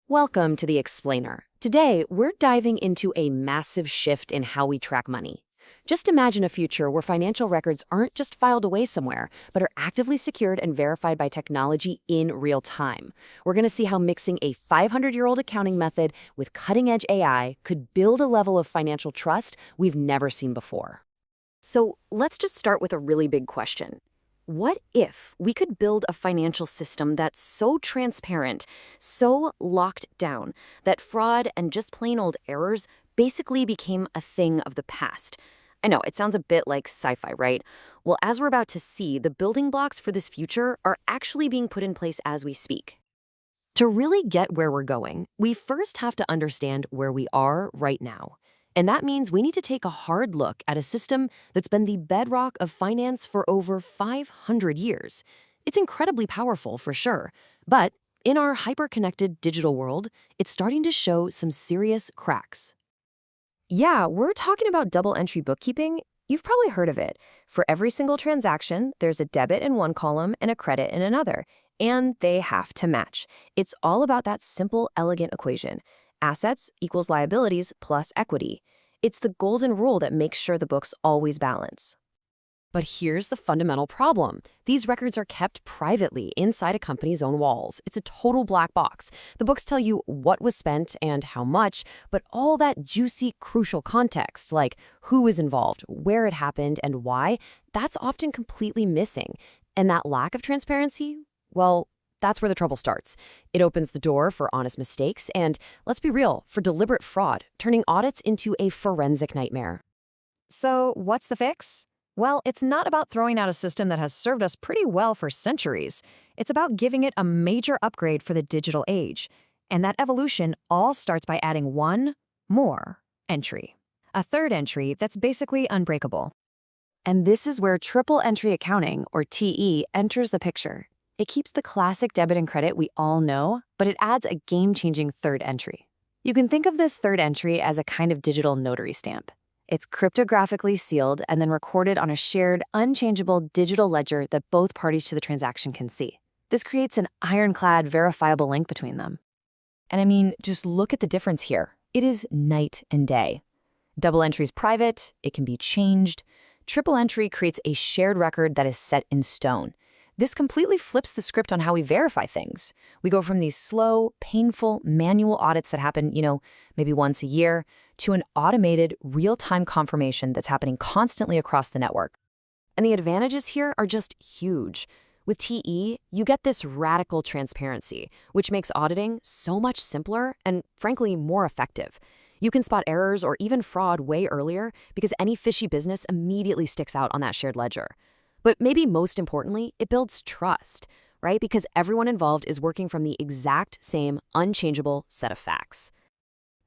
Welcome to The Explainer. Today, we're diving into a massive shift in how we track money. Just imagine a future where financial records aren't just filed away somewhere, but are actively secured and verified by technology in real time. We're going to see how mixing a 500-year-old accounting method with cutting-edge AI could build a level of financial trust we've never seen before. So let's just start with a really big question. What if we could build a financial system that's so transparent, so locked down, that fraud and just plain old errors basically became a thing of the past? I know, it sounds a bit like sci-fi, right? Well, as we're about to see, the building blocks for this future are actually being put in place as we speak. To really get where we're going, we first have to understand where we are right now. And that means we need to take a hard look at a system that's been the bedrock of finance for over 500 years. It's incredibly powerful, for sure. But in our hyper-connected digital world, it's starting to show some serious cracks. Yeah, we're talking about double-entry bookkeeping. You've probably heard of it. For every single transaction, there's a debit in one column and a credit in another. And they have to match. It's all about that simple, elegant equation. Assets equals liabilities plus equity. It's the golden rule that makes sure the books always balance. But here's the fundamental problem. These records are kept privately inside a company's own walls. It's a total black box. The books tell you what was spent and how much, but all that juicy, crucial context, like who is involved, where it happened, and why, that's often completely missing. And that lack of transparency, well, that's where the trouble starts. It opens the door for honest mistakes and, let's be real, for deliberate fraud, turning audits into a forensic nightmare. So what's the fix? Well, it's not about throwing out a system that has served us pretty well for centuries. It's about giving it a major upgrade for the digital age. And that evolution all starts by adding one more entry. A third entry that's basically unbreakable. And this is where triple entry accounting, or TE, enters the picture. It keeps the classic debit and credit we all know, but it adds a game-changing third entry. You can think of this third entry as a kind of digital notary stamp. It's cryptographically sealed and then recorded on a shared, unchangeable digital ledger that both parties to the transaction can see. This creates an ironclad, verifiable link between them. And I mean, just look at the difference here. It is night and day. Double entry is private, it can be changed. Triple entry creates a shared record that is set in stone. This completely flips the script on how we verify things. We go from these slow, painful, manual audits that happen, maybe once a year, to an automated, real-time confirmation that's happening constantly across the network. And the advantages here are just huge. With TE, you get this radical transparency, which makes auditing so much simpler and, frankly, more effective. You can spot errors or even fraud way earlier because any fishy business immediately sticks out on that shared ledger. But maybe most importantly, it builds trust, right? Because everyone involved is working from the exact same unchangeable set of facts.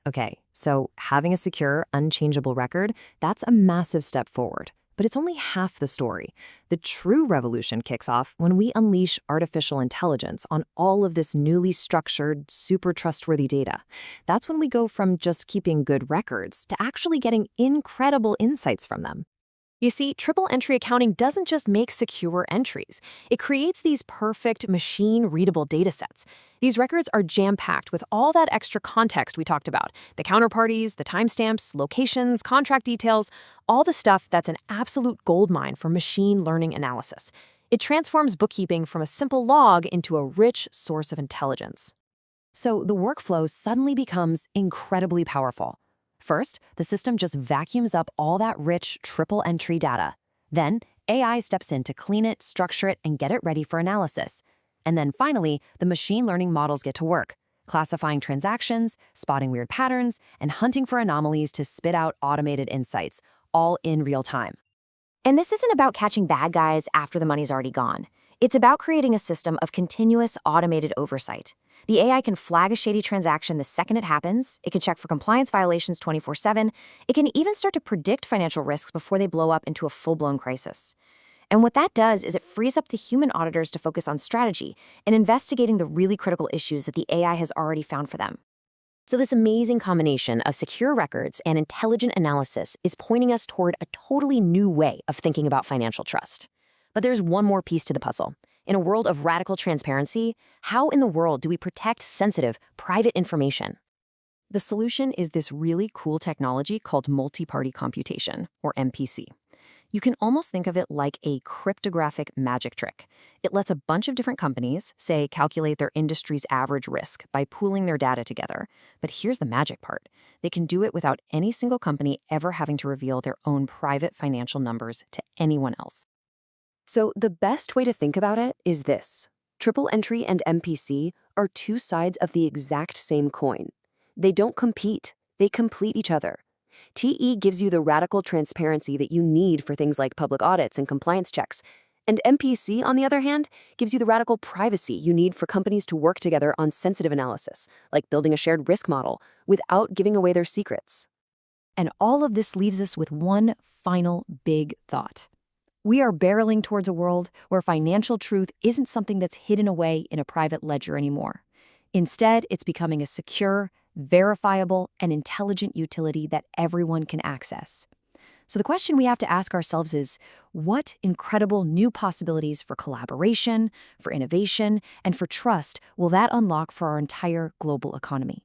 Okay, so having a secure, unchangeable record, that's a massive step forward. But it's only half the story. The true revolution kicks off when we unleash artificial intelligence on all of this newly structured, super trustworthy data. That's when we go from just keeping good records to actually getting incredible insights from them. You see, triple entry accounting doesn't just make secure entries. It creates these perfect machine-readable datasets. These records are jam-packed with all that extra context we talked about, the counterparties, the timestamps, locations, contract details, all the stuff that's an absolute goldmine for machine learning analysis. It transforms bookkeeping from a simple log into a rich source of intelligence. So the workflow suddenly becomes incredibly powerful. First, the system just vacuums up all that rich triple entry data. Then, AI steps in to clean it, structure it, and get it ready for analysis. And then finally, the machine learning models get to work, classifying transactions, spotting weird patterns, and hunting for anomalies to spit out automated insights, all in real time. And this isn't about catching bad guys after the money's already gone. It's about creating a system of continuous automated oversight. The AI can flag a shady transaction the second it happens, it can check for compliance violations 24/7, it can even start to predict financial risks before they blow up into a full-blown crisis. And what that does is it frees up the human auditors to focus on strategy and investigating the really critical issues that the AI has already found for them. So this amazing combination of secure records and intelligent analysis is pointing us toward a totally new way of thinking about financial trust. But there's one more piece to the puzzle. In a world of radical transparency, how in the world do we protect sensitive, private information? The solution is this really cool technology called multiparty computation, or MPC. You can almost think of it like a cryptographic magic trick. It lets a bunch of different companies, say, calculate their industry's average risk by pooling their data together. But here's the magic part. They can do it without any single company ever having to reveal their own private financial numbers to anyone else. So the best way to think about it is this. Triple entry and MPC are two sides of the exact same coin. They don't compete, they complete each other. TE gives you the radical transparency that you need for things like public audits and compliance checks. And MPC, on the other hand, gives you the radical privacy you need for companies to work together on sensitive analysis, like building a shared risk model, without giving away their secrets. And all of this leaves us with one final big thought. We are barreling towards a world where financial truth isn't something that's hidden away in a private ledger anymore. Instead, it's becoming a secure, verifiable, and intelligent utility that everyone can access. So the question we have to ask ourselves is, what incredible new possibilities for collaboration, for innovation, and for trust will that unlock for our entire global economy?